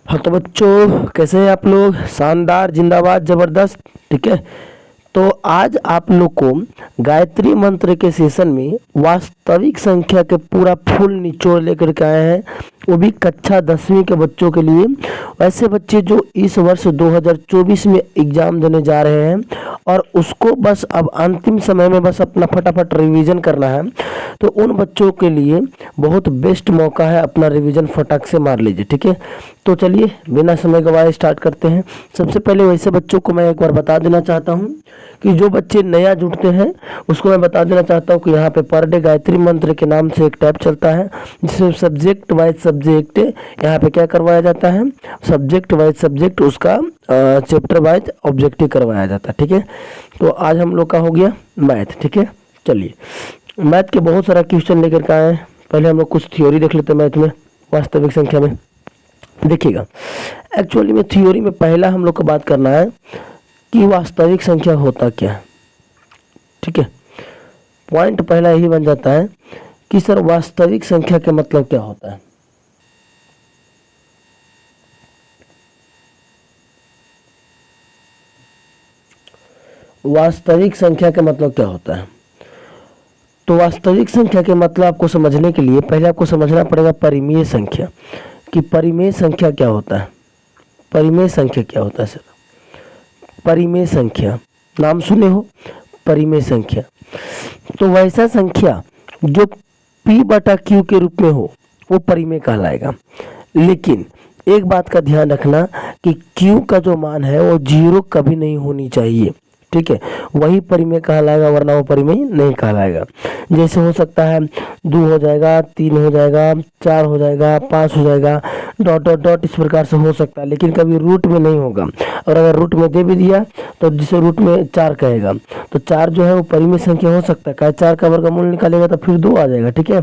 हाँ तो बच्चों, कैसे हैं आप लोग? शानदार, जिंदाबाद, जबरदस्त। ठीक है, तो आज आप लोग को गायत्री मंत्र के सेशन में वास्तविक संख्या के पूरा फुल निचोड़ लेकर के आए हैं, वो भी कक्षा 10वीं के बच्चों के लिए। ऐसे बच्चे जो इस वर्ष 2024 में एग्जाम देने जा रहे हैं और उसको बस अब अंतिम समय में बस अपना फटाफट रिवीजन करना है, तो उन बच्चों के लिए बहुत बेस्ट मौका है। अपना रिवीजन फटाक से मार लीजिए। ठीक है, तो चलिए बिना समय गवाए स्टार्ट करते हैं। सबसे पहले वैसे बच्चों को मैं एक बार बता देना चाहता हूँ कि जो बच्चे नया जुड़ते हैं उसको मैं बता देना चाहता हूँ कि यहाँ पे पर डे गायत्री मंत्र के नाम से एक टैब चलता है, जिसमें सब्जेक्ट वाइज सब्जेक्ट यहाँ पे क्या करवाया जाता है, सब्जेक्ट वाइज सब्जेक्ट उसका चैप्टर वाइज ऑब्जेक्टिव करवाया जाता है। ठीक है, तो आज हम लोग का हो गया मैथ। ठीक है, चलिए मैथ के बहुत सारा क्वेश्चन लेकर के आए हैं। पहले हम लोग कुछ थ्योरी देख लेते हैं मैथ में, वास्तविक संख्या में। देखिएगा, एक्चुअली में थ्योरी में पहला हम लोग को बात करना है कि वास्तविक संख्या होता क्या है। ठीक है, पॉइंट पहला यही बन जाता है कि सर वास्तविक संख्या का मतलब क्या होता है। वास्तविक संख्या का मतलब क्या होता है? तो वास्तविक संख्या के मतलब आपको समझने के लिए पहले आपको समझना पड़ेगा परिमेय संख्या, कि परिमेय संख्या क्या होता है। परिमेय संख्या क्या होता है सर? परिमेय संख्या नाम सुने हो, परिमेय संख्या। तो वैसा संख्या जो p बटा q के रूप में हो वो परिमेय कहलाएगा। लेकिन एक बात का ध्यान रखना कि q का जो मान है वो 0 कभी नहीं होनी चाहिए। ठीक है, वही परिमेय कहलाएगा, वरना वो परिमेय नहीं कहलाएगा। जैसे हो सकता है 2 हो जाएगा, 3 हो जाएगा, 4 हो जाएगा, 5 हो जाएगा, डॉट डॉट डॉट इस प्रकार से हो सकता है, लेकिन कभी रूट में नहीं होगा। और अगर रूट में दे भी दिया तो जिसे रूट में 4 कहेगा, तो 4 जो है वो परिमेय संख्या हो सकता है। क्या 4 का वर्गमूल निकालेगा तो फिर 2 आ जाएगा। ठीक है,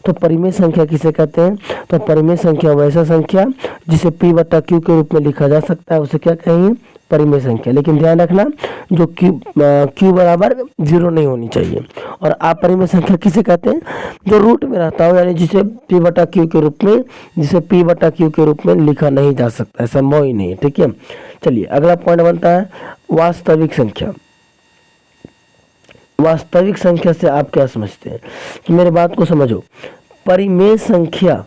तो परिमेय संख्या किसे कहते हैं? तो परिमेय संख्या वैसा संख्या जिसे p बटा q के रूप में लिखा जा सकता है, उसे क्या कहेंगे? परिमेय संख्या। लेकिन ध्यान रखना जो q बराबर 0 नहीं होनी चाहिए। और अपरिमेय संख्या किसे कहते हैं? जो रूट में रहता हो, यानी जिसे p बटा q के रूप में, जिसे p बटा q के रूप में लिखा नहीं जा सकता, संभव ही नहीं है। ठीक है, चलिए अगला पॉइंट बनता है वास्तविक संख्या। वास्तविक संख्या से आप क्या समझते हैं? कि मेरे बात को समझो। परिमेय संख्या,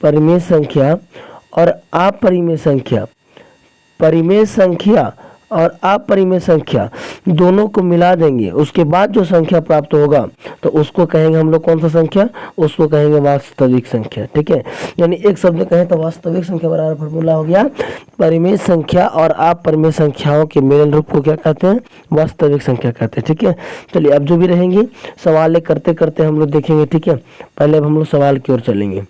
परिमेय संख्या और अपरिमेय संख्या, परिमेय संख्या और अपरिमेय संख्या दोनों को मिला देंगे, उसके बाद जो संख्या प्राप्त होगा तो उसको कहेंगे हम लोग कौन सा संख्या? उसको कहेंगे वास्तविक संख्या। ठीक है, यानी एक शब्द कहें तो वास्तविक संख्या बराबर फॉर्मूला हो गया परिमेय संख्या और अपरिमेय संख्याओं के मेल रूप को क्या कहते हैं? वास्तविक संख्या कहते हैं। ठीक है, चलिए अब जो भी रहेंगे सवाल करते करते हम लोग देखेंगे। ठीक है, पहले अब हम लोग सवाल की ओर चलेंगे।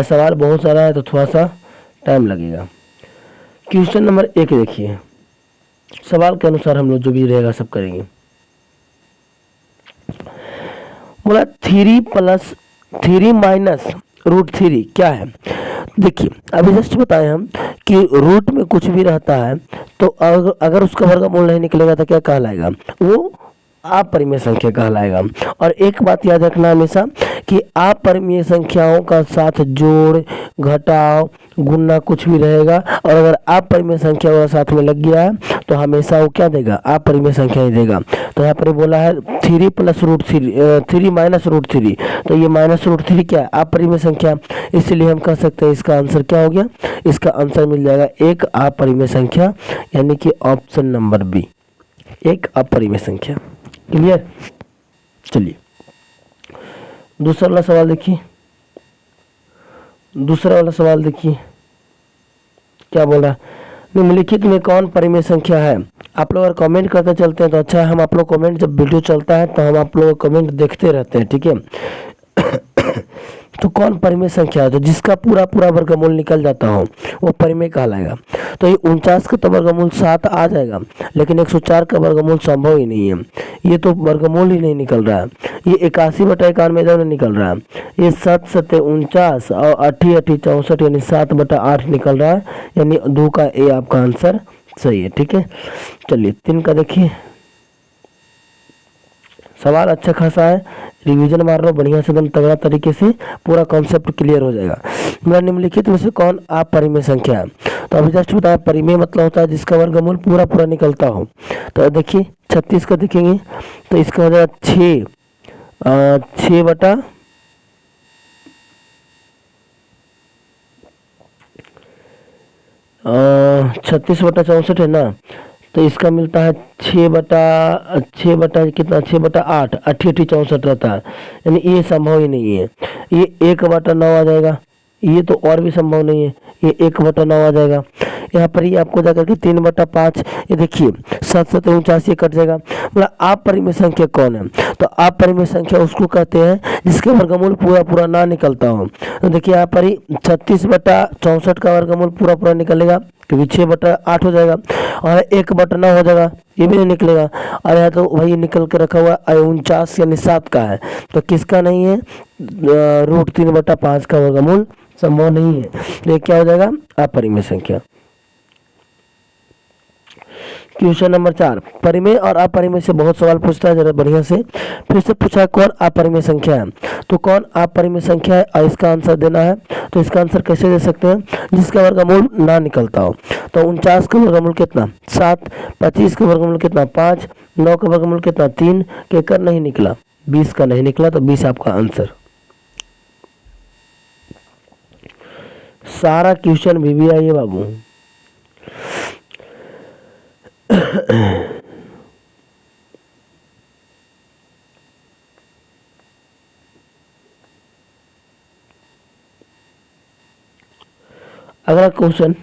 सवाल बहुत सारा है तो थोड़ा सा टाइम लगेगा। क्वेश्चन नंबर 1 देखिए, सवाल के अनुसार हम लोग जो भी रहेगा सब करेंगे। बोला 3 प्लस 3 माइनस रूट 3 क्या है? देखिए अभी जस्ट बताए हम कि रूट में कुछ भी रहता है तो अगर उसका वर्गमूल नहीं निकलेगा तो क्या कहलाएगा? वो अपरिमेय संख्या कहलाएगा। और एक बात याद रखना हमेशा कि अपरिमेय संख्याओं का साथ जोड़, घटाव, गुणा कुछ भी रहेगा, और अगर अपरिमेय संख्या का साथ में लग गया है तो हमेशा वो क्या देगा? अपरिमेय संख्या ही देगा। तो यहाँ पर बोला है 3 प्लस रूट 3, 3 माइनस रूट 3, तो ये माइनस रूट 3 क्या है? अपरिमेय संख्या। इसलिए हम कह सकते हैं इसका आंसर क्या हो गया? इसका आंसर मिल जाएगा एक अपरिमेय संख्या, यानी कि ऑप्शन नंबर बी, एक अपरिमेय संख्या। क्लियर? चलिए दूसरा वाला सवाल देखिए। दूसरा वाला सवाल देखिए क्या बोल रहा है? निम्नलिखित में कौन परिमेय संख्या है? आप लोग अगर कमेंट करते चलते हैं तो अच्छा है। हम आप लोग कमेंट, जब वीडियो चलता है तो हम आप लोग कमेंट देखते रहते हैं। ठीक है, तो कौन परिमेय संख्या है? तो जिसका पूरा पूरा वर्गमूल निकल जाता हो वो परिमेय कहलाएगा। तो ये 49 का तो वर्गमूल 7 आ जाएगा, लेकिन 104 का वर्गमूल संभव ही नहीं है। ये तो वर्गमूल ही नहीं निकल रहा है। ये 81 बटा 91 इधर निकल रहा है। ये 7 7 49 और 8 8 64, यानी 7 बटा 8 निकल रहा है, यानी 2 का ए आपका आंसर सही है। ठीक है, चलिए 3 का देखिए। सवाल अच्छा खासा है, रिवीजन मार लो बढ़िया से, एकदम तगड़ा तरीके से पूरा कॉन्सेप्ट क्लियर हो जाएगा। मतलब निम्नलिखित में से कौन अपरिमेय संख्या है? तो अभी जस्ट बताया परिमेय मतलब होता है जिसका वर्गमूल पूरा पूरा निकलता हो। तो देखिए 36 का देखेंगे तो इसका हो जाएगा 6 बटा 36/64 है ना, तो इसका मिलता है 6 बटा कितना, 6/8, 68 64 रहता है, यानी ये संभव ही नहीं है। ये 1/9 आ जाएगा, ये तो और भी संभव नहीं है, ये 1/9 आ जाएगा। यहाँ पर ही आपको जाकर के 3/5, ये देखिए 7 ये कट जाएगा। मतलब अपरिमेय संख्या कौन है? तो अपरिमेय संख्या उसको कहते हैं जिसका वर्गमूल पूरा पूरा ना निकलता हो। तो देखिए यहाँ पर ही 36/64 का वर्गमूल पूरा पूरा निकलेगा क्योंकि 6/8 हो जाएगा, और 1/9 हो जाएगा, ये भी नहीं निकलेगा। और यहाँ तो वही निकल के रखा हुआ 49 यानी 7 का है, तो किसका नहीं है? √3/5 का वर्गमूल संभव नहीं है। तो ये क्या हो जाएगा? अपरिमेय संख्या। क्वेश्चन नंबर 4, परिमेय और अपरिमेय से बहुत सवाल पूछता है, जरा बढ़िया से। फिर से पूछा है कौन अपरिमेय संख्या है, तो कौन अपरिमेय संख्या है और इसका आंसर देना है। तो इसका आंसर कैसे दे सकते हैं? जिसका वर्गमूल ना निकलता हो। तो 49 का वर्गमूल कितना? 7, 25 का वर्गमूल कितना? 5, 9 का वर्गमूल कितना? 3, केकर नहीं निकला, 20 का नहीं निकला, तो 20 आपका आंसर। सारा क्वेश्चन भी आइए बाबू। अगला क्वेश्चन,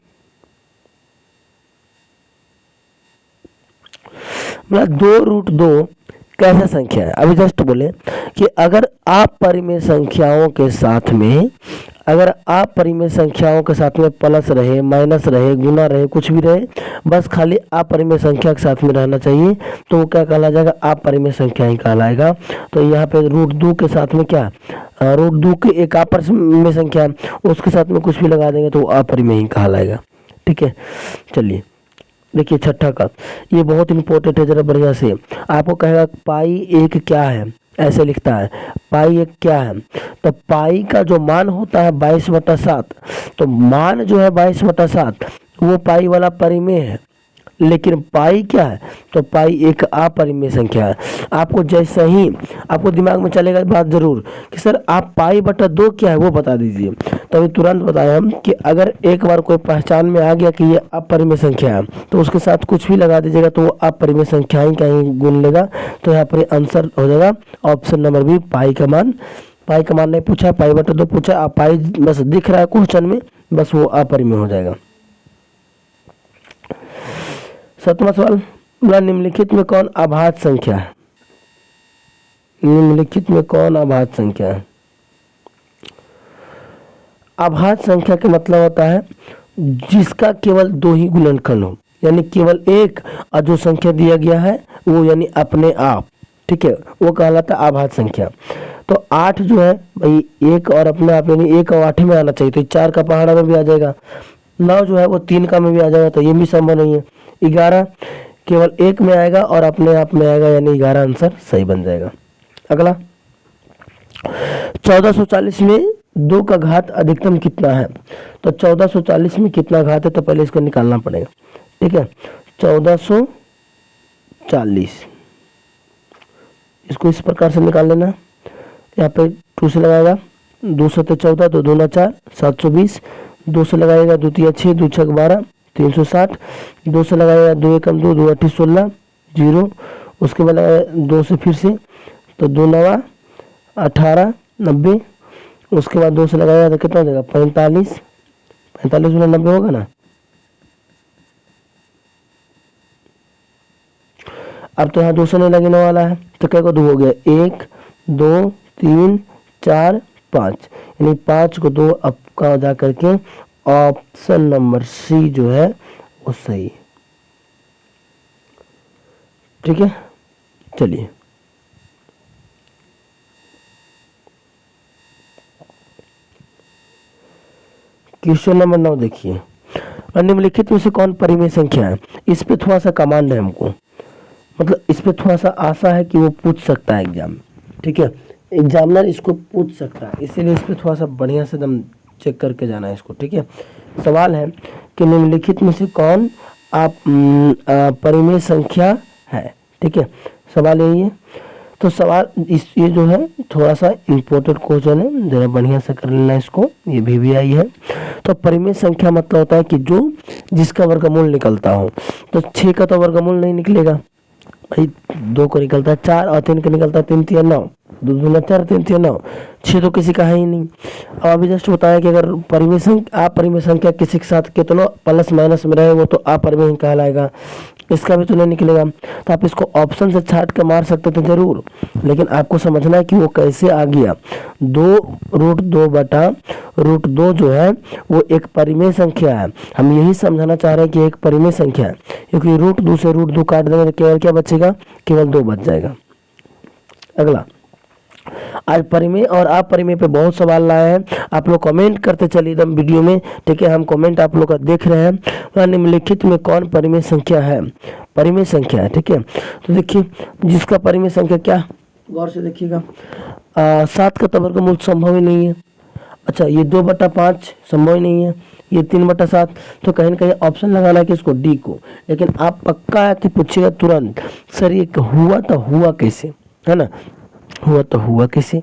मतलब 2√2 कैसा संख्या है? अभी जस्ट बोले कि अगर अपरिमेय संख्याओं के साथ में, अगर अपरिमेय संख्याओं के साथ में प्लस रहे, माइनस रहे, गुना रहे, कुछ भी रहे, बस खाली अपरिमेय संख्या के साथ में रहना चाहिए, तो वो क्या कहला जाएगा? अपरिमेय संख्या ही कहलाएगा। तो यहाँ पे √2 के साथ में क्या, √2 की एक अपरिमेय संख्या है, उसके साथ में कुछ भी लगा देंगे तो वो अपरिमेय ही कहलाएगा। ठीक है, चलिए देखिए छठा का, ये बहुत इंपॉर्टेंट है, जरा बढ़िया से। आपको कहेगा पाई एक क्या है, ऐसे लिखता है पाई एक क्या है, तो पाई का जो मान होता है 22/7, तो मान जो है 22/7 वो पाई वाला परिमेय है, लेकिन पाई क्या है? तो पाई एक अपरिमेय संख्या है। आपको जैसे ही आपको दिमाग में चलेगा बात जरूर कि सर आप पाई/2 क्या है वो बता दीजिए, तभी तुरंत बताएं हम कि अगर एक बार कोई पहचान में आ गया कि ये अपरिमेय संख्या है, तो उसके साथ कुछ भी लगा दीजिएगा तो वो अपरिमेय संख्या ही कहीं गुण लेगा। तो यहाँ पर आंसर हो जाएगा ऑप्शन नंबर बी, पाई का मान। पाई का मान नहीं पूछा, पाई/2 पूछा, आप पाई बस दिख रहा है क्वेश्चन में, बस वो अपरिमेय हो जाएगा। 7वां सवाल, निम्नलिखित में कौन अभाज्य संख्या है? निम्नलिखित में कौन अभाज्य संख्या है? अभाज्य संख्या का मतलब होता है जिसका केवल 2 ही गुणनखंड हो, यानी केवल एक, और जो संख्या दिया गया है वो यानी अपने आप, ठीक है, वो कहलाता है अभाज्य संख्या। तो 8 जो है भाई एक और अपने आप, यानी 1 और 8 में आना चाहिए, तो 4 का पहाड़ा में भी आ जाएगा। 9 जो है वो 3 का में भी आ जाएगा, तो ये भी संभव नहीं है। 11 केवल 1 में आएगा और अपने आप में आएगा, यानी 11 आंसर सही बन जाएगा। अगला 1440 में 2 का घात अधिकतम कितना है? तो 1440 में कितना घात है, तो पहले इसको निकालना पड़ेगा। ठीक है, 1440 इसको इस प्रकार से निकाल लेना। यहाँ पे 2 से लगाएगा, 2 से 14, 2 दूना 4, 720, 2 से लगाएगा 2 तिया 6, 2 छक 12, 360, 2 से लगाएगा 2 एकम 2, 2 अट्ठी 16, 0, उसके बाद लगाएगा 2 से फिर से, तो 2 9 18 90, उसके बाद 2 से लगाएगा तो कितना हो जाएगा 45, 45 गुना 90 होगा ना। अब तो यहाँ 2 से नहीं लगने वाला है, तो क्या को 2 हो गया, 1 2 3 4 5, यानी 5 को 2 आपका जा करके ऑप्शन नंबर सी जो है वो सही। ठीक है, चलिए क्वेश्चन नंबर 9 देखिए, निम्नलिखित में से कौन परिमेय संख्या है? इस पे थोड़ा सा कमांड है हमको, मतलब इस पे थोड़ा सा आशा है कि वो पूछ सकता है एग्जाम। ठीक है, एग्जामिनर इसको पूछ सकता है, इसीलिए इस पे थोड़ा सा बढ़िया से एकदम चेक करके जाना है इसको, ठीक है। सवाल है कि निम्नलिखित में से कौन परिमेय संख्या है, ठीक है, सवाल यही है। तो सवाल ये जो है थोड़ा सा इम्पोर्टेंट क्वेश्चन है, जरा बढ़िया से कर लेना इसको, ये भी आई है। तो परिमेय संख्या मतलब होता है कि जो जिसका वर्गमूल निकलता हो। तो 6 का तो वर्गमूल नहीं निकलेगा भाई, 2 को निकलता है 4 और 3 का निकलता है 3 3 9, 2 दूना 4 3 3 9, 6 तो किसी का है ही नहीं। अब अभी जस्ट बताया कि अगर अपरिमेय संख्या किसी के साथ कितना प्लस माइनस में रहे वो तो अपरिमेय कहलाएगा, इसका भी तो नहीं निकलेगा। तो आप इसको ऑप्शन से छाट के मार सकते थे जरूर, लेकिन आपको समझना है कि वो कैसे आ गया। 2√2 बटा √2 जो है वो एक परिमेय संख्या है। हम यही समझाना चाह रहे हैं कि एक परिमेय संख्या है, क्योंकि √2 से √2 काट देंगे तो केवल क्या बचेगा, केवल 2 बच जाएगा। अगला, आज परिमेय और अपरिमेय पे बहुत सवाल लाए हैं, आप लोग कमेंट करते चलिए एकदम वीडियो में, ठीक है। हम कमेंट आप लोग का देख रहे हैं। निम्नलिखित में कौन परिमेय संख्या है, परिमेय संख्या है, ठीक है। तो देखिए जिसका परिमेय संख्या क्या, गौर से देखिएगा, 7 का तो वर्गमूल संभव ही नहीं है। अच्छा, ये 2/5 संभव ही नहीं है, ये 3/7, तो कहीं ना कहीं ऑप्शन लगाना है कि इसको डी को। लेकिन आप पक्का कि पूछेगा तुरंत, सर ये हुआ तो हुआ कैसे, है ना, हुआ तो हुआ कैसे।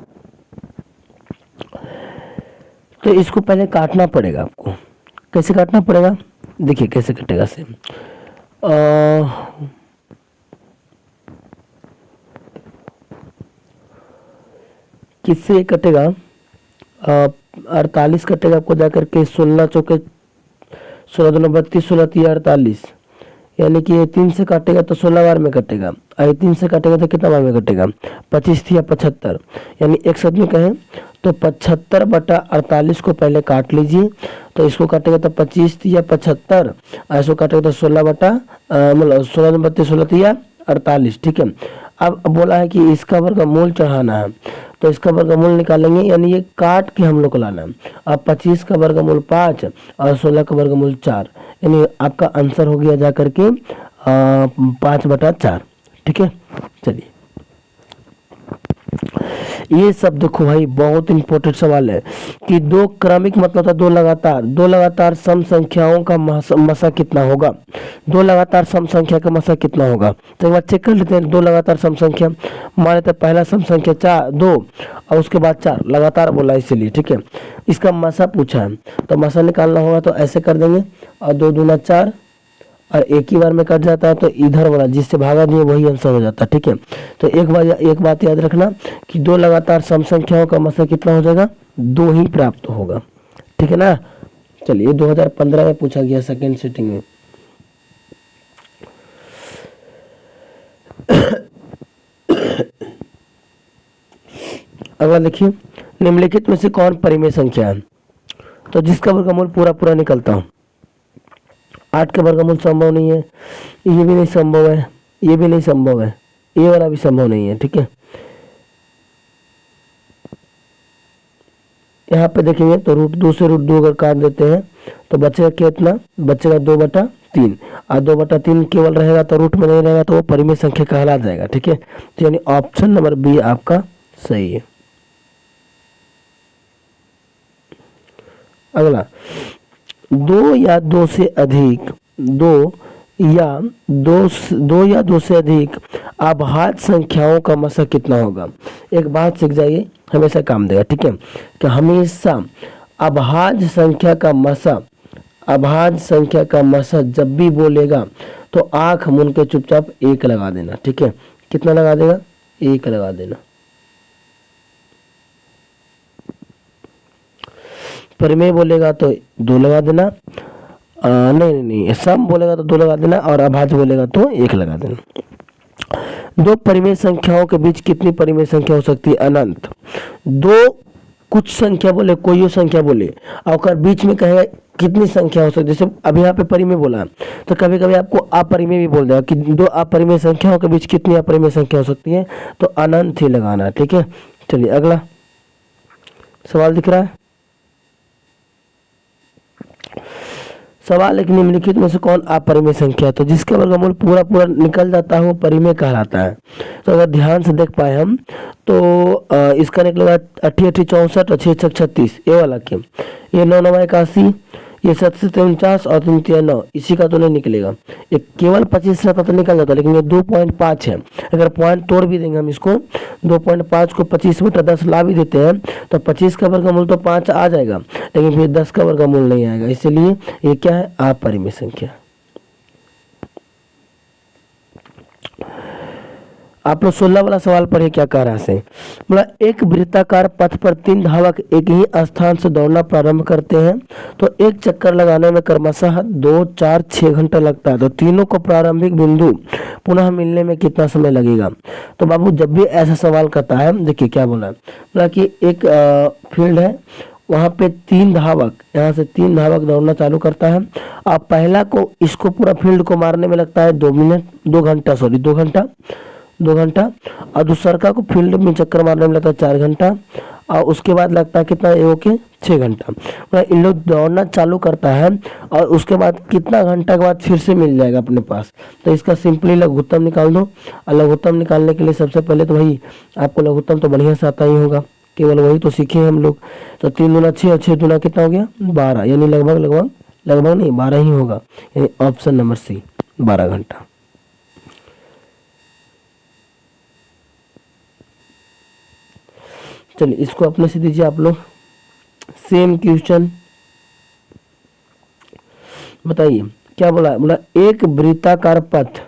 तो इसको पहले काटना पड़ेगा आपको। कैसे काटना पड़ेगा, देखिए कैसे कटेगा से, किससे कटेगा, 48 कटेगा आपको जाकर के, 16 चौके 16 दूना 32, 16 3 48, यानी कि ये 3 से काटेगा तो 16 बार में कटेगा, और 3 से काटेगा तो कितना बार में कटेगा, 25 या 75, यानी एक शब्द में कहें तो 75/48 को पहले काट लीजिए। तो इसको काटेगा तो 25 या 75, और इसको काटेगा तो 16 मतलब 16 32 16 या 48, ठीक है। अब बोला है कि इसका वर्गमूल चढ़ाना है, तो इसका वर्गमूल निकालेंगे, यानी ये काट के हम लोग को लाना है। अब 25 का वर्गमूल 5 और 16 का वर्गमूल 4, यानी आपका आंसर हो गया जाकर के 5/4, ठीक है। चलिए ये सब देखो भाई, बहुत इंपॉर्टेंट सवाल है कि दो क्रमिक मतलब था दो लगातार सम संख्याओं का मसा कितना होगा, दो लगातार सम संख्या का मसा कितना होगा। तो एक बार चेक कर लेते हैं, दो लगातार सम संख्या, मान लेते हैं पहला सम संख्या 2 और उसके बाद 4 लगातार बोला इसलिए, ठीक है। इसका मसा पूछा है तो मसा निकालना होगा, तो ऐसे कर देंगे, और 2 दूना 4 और एक ही बार में कट जाता है, तो इधर वाला जिससे भागा दिए वही आंसर हो जाता है, ठीक है। तो एक बात याद रखना कि दो लगातार सम संख्याओं का मसा कितना हो जाएगा, 2 ही प्राप्त होगा, ठीक है ना। चलिए 2015 में पूछा गया सेकेंड सिटिंग में। अगला देखिए, निम्नलिखित में से कौन परिमेय संख्या है, तो जिसका वर्गमूल पूरा निकलता हो। 8 का वर्गमूल संभव नहीं है, ये भी नहीं संभव है, ये भी नहीं संभव है, ये वाला भी संभव नहीं है, ठीक है। यहाँ पे देखेंगे तो √2 से √2 अगर काट देते हैं तो बचेगा कितना, बचेगा 2/3, और 2/3 केवल रहेगा तो रूट में नहीं रहेगा, तो वो परिमेय संख्या कहला जाएगा, ठीक है। तो यानी ऑप्शन नंबर बी आपका सही है। अगला, दो या दो से अधिक अभाज्य संख्याओं का मसा कितना होगा। एक बात सीख जाइए, हमेशा काम देगा, ठीक है, कि हमेशा अभाज्य संख्या का मसा जब भी बोलेगा तो आंख मूंद के चुपचाप 1 लगा देना, ठीक है। कितना लगा देगा, 1 लगा देना। परिमेय बोलेगा तो 2 लगा देना, नहीं सम बोलेगा तो 2 लगा देना, और अभाज्य बोलेगा तो 1 लगा देना। दो परिमेय संख्याओं के बीच कितनी परिमेय संख्या हो सकती है, अनंत। दो कुछ संख्या बोले, कोई संख्या बोले, और बीच में कहेगा कितनी संख्या हो सकती है। जैसे अभी यहाँ पे परिमेय बोला तो कभी कभी आपको अपरिमेय भी बोल देगा कि दो अपरिमेय संख्याओं के बीच कितनी अपरिमेय संख्या हो सकती है, तो अनंत ही लगाना, ठीक है। चलिए अगला सवाल दिख रहा है। सवाल एक निम्नलिखित में से कौन अपरिमेय संख्या है? तो जिसका वर्गमूल पूरा पूरा निकल जाता है वो परिमेय कहलाता है। तो अगर ध्यान से देख पाए हम तो इसका निकलेगा 80 80 64 और 6 6 36, ये वाला क्यों, ये 9 9 81, ये 7 7 49 और 3 3 9, इसी का तो नहीं निकलेगा। ये केवल 25 रहता तो निकल जाता, लेकिन ये 2.5 है। अगर पॉइंट तोड़ भी देंगे हम इसको, 2.5 को 25/10 ला भी देते हैं तो 25 का वर्गमूल तो 5 आ जाएगा, लेकिन फिर 10 का वर्गमूल नहीं आएगा। इसलिए ये क्या है, अपरिमेय संख्या। आप लोग 16 वाला सवाल पढ़िए क्या कह रहा है। बोला एक वृत्ताकार पथ पर 3 धावक एक ही स्थान से दौड़ना प्रारंभ करते हैं तो एक चक्कर लगाने में क्रमशः 2 4 6 घंटा लगता है। तो तीनों को प्रारंभिक बिंदु पुनः मिलने में कितना समय लगेगा? तो बाबू जब भी ऐसा सवाल करता है, देखिए क्या बोला है, बोला कि एक फील्ड है, वहाँ पे 3 धावक, यहाँ से 3 धावक दौड़ना चालू करता है। अब पहला को इसको पूरा फील्ड को मारने में लगता है 2 घंटा, 2 घंटा, और दूसरा को फील्ड में चक्कर मारने में लगता है 4 घंटा, और उसके बाद लगता है कितना, ओके 6 घंटा। इन लोग दौड़ना चालू करता है और उसके बाद कितना घंटा के बाद फिर से मिल जाएगा अपने पास। तो इसका सिंपली लघुत्तम निकाल दो। और लघुत्तम निकालने के लिए सबसे पहले तो भाई आपको लघुत्तम तो बढ़िया से आता ही होगा, केवल वही तो सीखे हम लोग। तो 3 दूना 6 और 6 दूना कितना हो गया, 12, यानी लगभग नहीं 12 ही होगा, यानी ऑप्शन नंबर सी 12 घंटा। चलिए इसको अपने से दीजिए आप लोग। सेम क्वेश्चन बताइए क्या बोला है। बोला एक वृत्ताकार पथ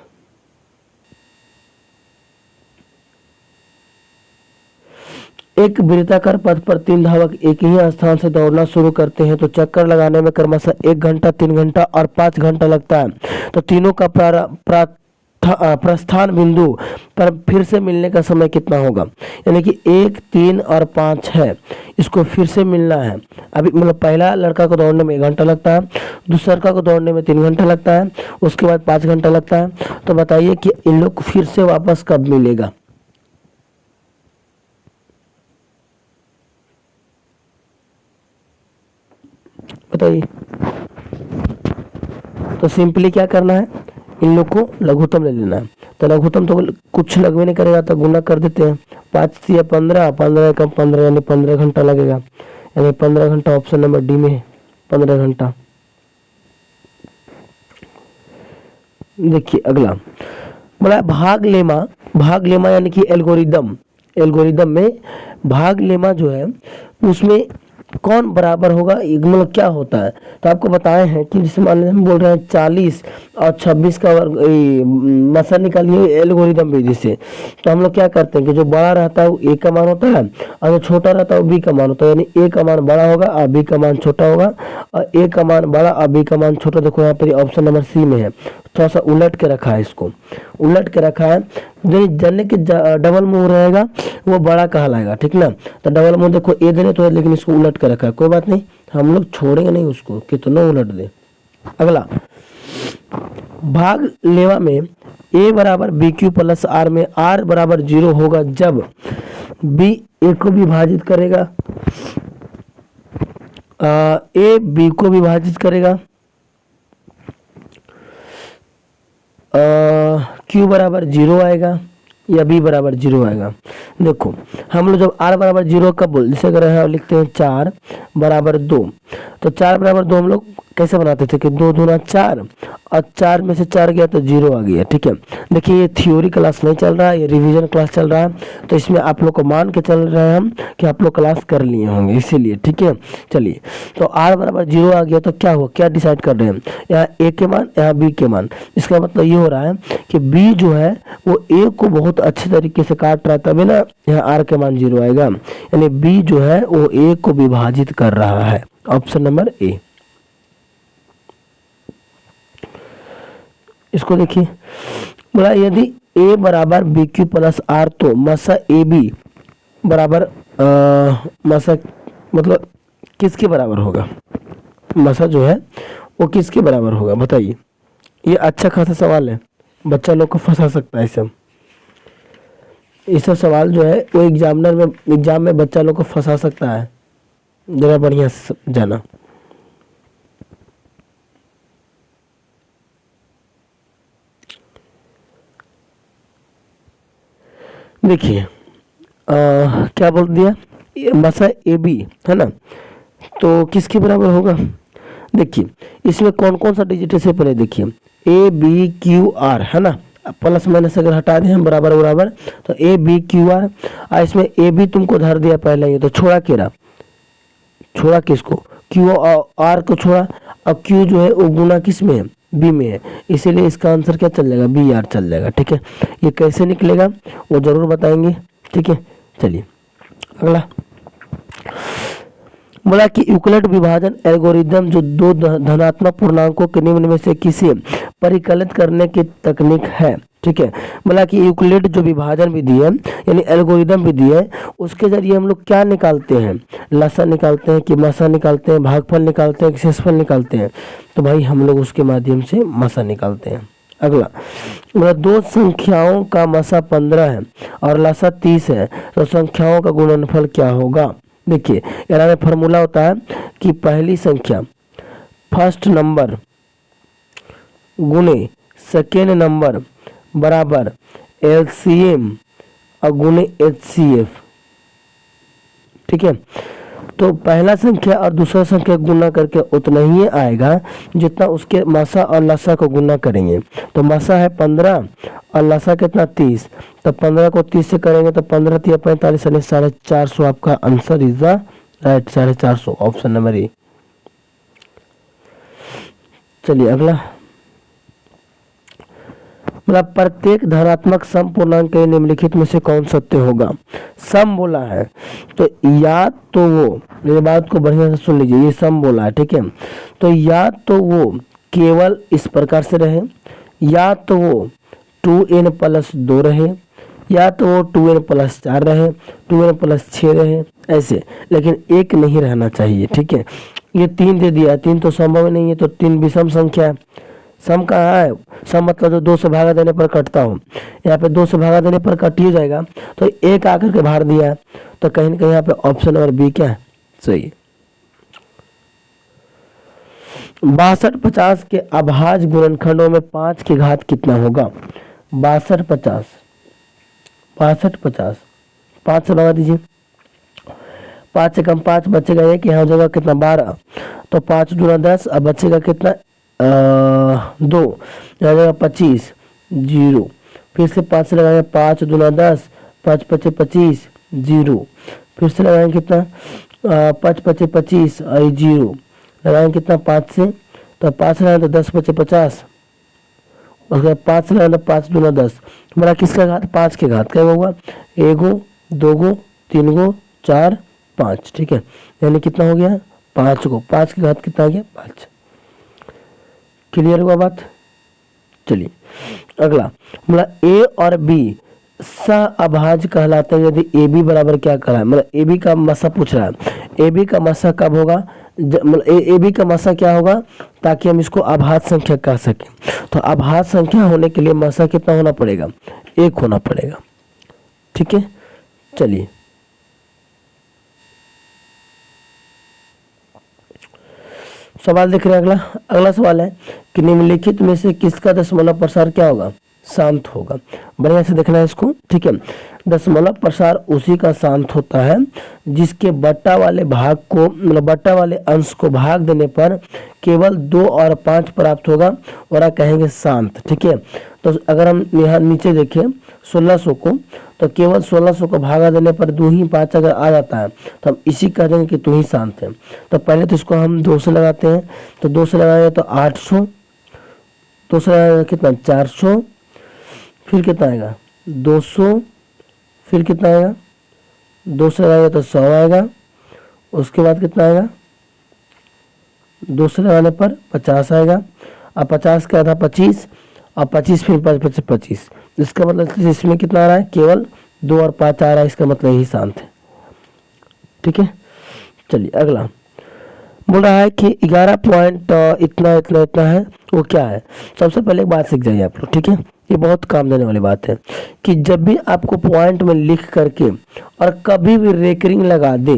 पर 3 धावक एक ही स्थान से दौड़ना शुरू करते हैं तो चक्कर लगाने में क्रमशः 1 घंटा, 3 घंटा और 5 घंटा लगता है। तो तीनों का प्रस्थान बिंदु पर फिर से मिलने का समय कितना होगा? यानी कि 1 3 और 5 है, इसको फिर से मिलना है। अभी मतलब पहला लड़का को दौड़ने में 1 घंटा लगता है, दूसरा लड़का को दौड़ने में 3 घंटा लगता है, उसके बाद 5 घंटा लगता है। तो बताइए कि इन लोग फिर से वापस कब मिलेगा? बताइए। तो सिंपली क्या करना है, इन लोग को लघुत्तम ले लेना है। तो लघुत्तम तो कुछ लगवे नहीं करेगा तो गुना कर देते हैं, 5 या 15, 15 कम 15 यानी 15 घंटा लगेगा, यानी 15 घंटा ऑप्शन नंबर डी में है, 15 घंटा। देखिए अगला बोला भाग लेमा यानी कि एल्गोरिदम में भाग लेमा जो है उसमें कौन बराबर होगा, मतलब क्या होता है? तो आपको बताए हैं कि जैसे मान लीजिए हम बोल रहे हैं 40 और 26 का मसा निकालिए एल्गोरिदम विधि से। तो हम लोग क्या करते हैं कि जो बड़ा रहता है वो ए का मान होता है और जो छोटा रहता है वो बी का मान होता है, यानी ए का मान बड़ा होगा और बी का मान छोटा होगा, और ए का मान बड़ा और बी का मान छोटा। देखो यहाँ पर ऑप्शन नंबर सी में है, थोड़ा सा उलट के रखा है, इसको उलट के रखा है। जो जनने के डबल मुंह रहेगा वो बड़ा कहलाएगा, ठीक ना। तो डबल मुंह देखो ए देने तो है, लेकिन इसको उलट के रखा है, कोई बात नहीं, हम लोग छोड़ेंगे नहीं उसको, कितना उलट दे। अगला भाग लेवा में ए बराबर बी क्यू प्लस आर में आर बराबर 0 होगा जब बी ए को विभाजित करेगा, ए बी को विभाजित करेगा, क्यू बराबर 0 आएगा या बी बराबर 0 आएगा। देखो हम लोग जब आर बराबर 0 कब बोल, जैसे अगर हम लिखते हैं 4 बराबर 2, तो 4 बराबर 2 हम लोग कैसे बनाते थे कि 2 दूना 4 और 4 में से 4 गया तो 0 आ गया, ठीक है। देखिए ये थ्योरी क्लास नहीं चल रहा है, ये रिवीजन क्लास चल रहा है, तो इसमें आप लोग को मान के चल रहे हैं हम कि आप लोग क्लास कर लिए होंगे, इसीलिए, ठीक है। चलिए तो आर बराबर 0 आ गया तो क्या हुआ, क्या डिसाइड कर रहे हैं, यहाँ ए के मान यहाँ बी के मान। इसका मतलब ये हो रहा है कि बी जो है वो ए को बहुत अच्छे तरीके से काट रहा है, तभी ना यहाँ आर के मान 0 आएगा, यानी बी जो है वो ए को विभाजित कर रहा है, ऑप्शन नंबर ए। इसको देखिए बोला यदि ए बराबर बी क्यू प्लस आर तो मसा ए बी बराबर मसा मतलब किसके बराबर होगा, मसा जो है वो किसके बराबर होगा बताइए। ये अच्छा खासा सवाल है, बच्चा लोग को फंसा सकता है सब। ये सब सवाल जो है वो एग्जाम में बच्चा लोग को फंसा सकता है, जरा बढ़िया जाना। देखिए क्या बोल दिया, मसा ए बी है ना, तो किसके बराबर होगा। देखिए इसमें कौन कौन सा डिजिट है, से पहले देखिए ए बी क्यू आर है ना, प्लस माइनस अगर हटा दें हम बराबर बराबर तो ए बी क्यू आर। और इसमें ए बी तुमको धर दिया पहले ही, तो छोड़ा केरा, छोड़ा किसको, क्यू आर को छोड़ा, और क्यू जो है वो गुना किस में है, बी में है, इसीलिए इसका आंसर क्या चल जाएगा, बी आर चल जाएगा। ठीक है, ये कैसे निकलेगा वो जरूर बताएंगे। ठीक है, चलिए अगला बोला कि यूक्लिड विभाजन एल्गोरिदम जो दो धनात्मक पूर्णांकों के निम्न में से किसी परिकलित करने की तकनीक है। ठीक है, बोला कि यूक्लिड जो विभाजन विधि है यानी एल्गोरिदम विधि है, उसके जरिए हम लोग क्या निकालते हैं, लसा निकालते हैं कि मसा निकालते हैं, भागफल निकालते हैं कि शेषफल निकालते हैं। तो भाई हम लोग उसके माध्यम से मसा निकालते हैं। अगला मतलब दो संख्याओं का मसा 15 है और लसा 30 है, तो संख्याओं का गुणनफल क्या होगा। देखिए यहाँ में फॉर्मूला होता है कि पहली संख्या फर्स्ट नंबर गुणे सेकेंड नंबर बराबर एलसीएम और गुणे एचसीएफ। ठीक है, तो पहला संख्या और दूसरा संख्या गुना करके उतना ही आएगा जितना उसके मसा और लसा को गुना करेंगे। तो मसा है 15 और लसा कितना 30, तो 15 को 30 से करेंगे तो 15 3 45 यानी 450। आपका answer is the right 450, option number A. चलिए अगला, मतलब प्रत्येक धनात्मक सम पूर्णांक के निम्नलिखित में से कौन सत्य होगा। सम बोला है तो या तो वो, मेरी बात को बढ़िया से सुन लीजिए, ये सम बोला है। ठीक है, तो या तो वो केवल इस प्रकार से रहे, या तो वो 2n + 2 रहे, या तो वो 2n + 4 रहे, 2n + 6 रहे, ऐसे, लेकिन एक नहीं रहना चाहिए। ठीक है, ये 3 दे दिया, 3 तो संभव नहीं है, तो 3 विषम संख्या है। सम कहाँ है, सम मतलब जो 2 से भागा देने पर कटता हो, यहाँ पे 2 से भागा देने पर कट ही जाएगा, तो एक आकर के भार दिया है, तो कहीं ना कहीं यहाँ पे ऑप्शन नंबर बी क्या है, सही है। 62 50 के अभाज्य गुणनखंडों में 5 की घात कितना होगा। 62 50 62 50 5 से भगा दीजिए, 5 से कम 5 बचेगा, एक यहाँ हो जाएगा कितना 12, तो 5 दूना 10, अब बचेगा कितना 2, यहाँ जाएगा 25 0, फिर से 5 से लगाएंगे 5 दूना 10, 5 5 25 0, फिर से लगाएंगे कितना 5 5 25 और 0 लगाएंगे कितना 5 से, तो 5 लगाएंगे तो 10 5 50, उसके बाद 5 से लगाएंगे 5 दूना 10, हमारा किसका घात 5 के घात क्या होगा, 1 गो 2 गो 3 गो 4 5। ठीक है, यानी कितना हो गया 5 को, 5 के घात कितना आ गया 5। क्लियर हुआ बात। चलिए अगला, मतलब ए और बी सअभाज्य कहलाते हैं यदि ए बी बराबर क्या कहा है, मतलब ए बी का मसा पूछ रहा है, ए बी का मसा कब होगा, मतलब ए बी का मसा क्या होगा, ताकि हम इसको अभाज्य संख्या कह सकें। तो अभाज्य संख्या होने के लिए मसा कितना होना पड़ेगा, 1 होना पड़ेगा। ठीक है, चलिए सवाल देख रहे हैं। अगला सवाल है कि निम्नलिखित में से किसका दशमलव प्रसार क्या होगा, शांत होगा। बढ़िया से देखना है इसको। ठीक है, दशमलव प्रसार उसी का शांत होता है जिसके बट्टा वाले भाग को, मतलब बट्टा वाले अंश को भाग देने पर केवल 2 और 5 प्राप्त होगा, और कहेंगे शांत। ठीक है, तो अगर हम यहाँ नीचे देखें 1600 को, तो केवल 1600 को भागा देने पर 2 ही 5 अगर आ जाता है तो हम इसी कह देंगे कि तू ही शांत है। तो पहले तो इसको हम 2 से लगाते हैं, तो 2 से लगाएंगे तो 800, 2 से लगाएंगे कितना 400, फिर कितना आएगा 200, फिर कितना आएगा 2 से लगाएंगे तो 100 आएगा, उसके बाद कितना आएगा 2 से लगाने पर 50 आएगा, अब 50 का आधा 25, और 25 फिर 5 25, इसका मतलब इसमें कितना आ रहा है, केवल 2 और 5 आ रहा है, इसका मतलब यही शांत है। ठीक है, चलिए अगला बोल रहा है कि 11 पॉइंट इतना इतना इतना है, वो क्या है। सबसे पहले एक बात सीख जाइए आप लोग। ठीक है, ये बहुत काम देने वाली बात है कि जब भी आपको पॉइंट में लिख करके और कभी भी रेकरिंग लगा दे,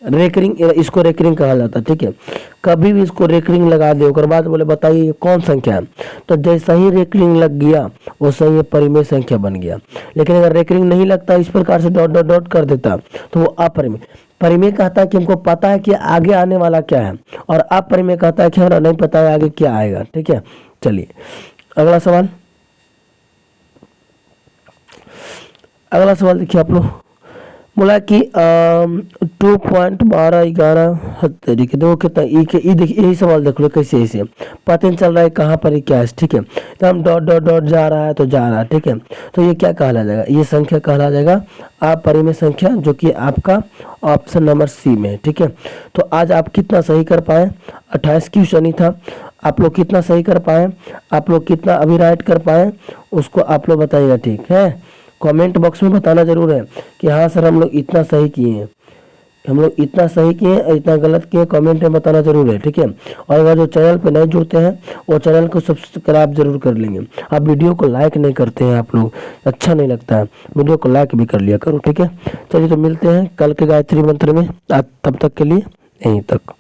रेकरिंग, इसको रेकरिंग कहा जाता है, ठीक है। कभी भी इसको रेकरिंग लगा दे और बाद बोले बताइए ये कौन संख्या है, तो जैसा ही रेकरिंग लग गया वैसा ही ये परिमेय संख्या बन गया। लेकिन अगर रेकरिंग नहीं लगता, इस प्रकार से डॉट डॉट डॉट कर देता, तो वो अपरिमेय। परिमेय कहता है कि हमको पता है कि आगे आने वाला क्या है, और अपरिमेय कहता है कि हमें नहीं पता है आगे क्या आएगा, ठीक है। चलिए अगला सवाल, अगला सवाल देखिए आप लोग। बोला कि 2.1211 तरीके देखो कितना ई देखिए, यही सवाल देख लो कैसे ऐसे पता नहीं चल रहा है कहाँ पर क्या है, ठीक है। तो हम डॉट डॉट डॉट जा रहा है तो जा रहा है, ठीक है। तो ये क्या कहला जाएगा, ये संख्या कहला जाएगा अपरिमेय संख्या, जो कि आपका ऑप्शन नंबर सी में है, ठीक है। तो आज आप कितना सही कर पाए, 28 क्वेश्चन ही था, आप लोग कितना सही कर पाए, आप लोग कितना अभी राइट कर पाए, उसको आप लोग बताइएगा, ठीक है। कमेंट बॉक्स में बताना जरूर है कि हाँ सर हम लोग इतना सही किए हैं, हम लोग इतना सही किए हैं, इतना गलत किए, कमेंट में बताना जरूर है, ठीक है। और अगर जो चैनल पे नए जुड़ते हैं वो चैनल को सब्सक्राइब जरूर कर लेंगे। आप वीडियो को लाइक नहीं करते हैं, आप लोग अच्छा नहीं लगता है, वीडियो को लाइक भी कर लिया करो, ठीक है। चलिए तो मिलते हैं कल के गायत्री मंत्र में, आज तब तक के लिए यहीं तक।